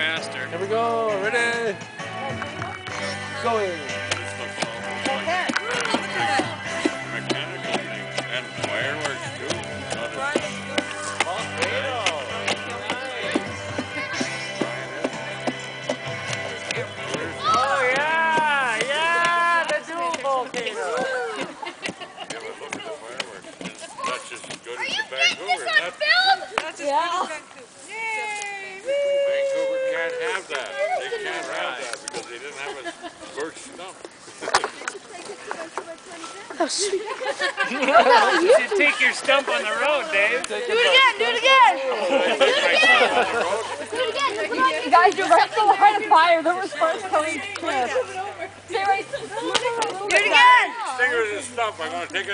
faster. Here we go. Ready? Going. Mechanical things and fireworks too. Oh yeah, yeah, the dual volcano. Yeah, but look at the fireworks. That's just as good as the Vancouver. That's as good as Vancouver. Vancouver can't have that. They can't have that because they didn't have a birch stump. Oh, sweet. You should take your stump on the road, Dave. Do it again, do it again. Guys, you're right so hard of fire. There was first coming. Stay right. Do it again. Stinger is a stump. I'm going to take it.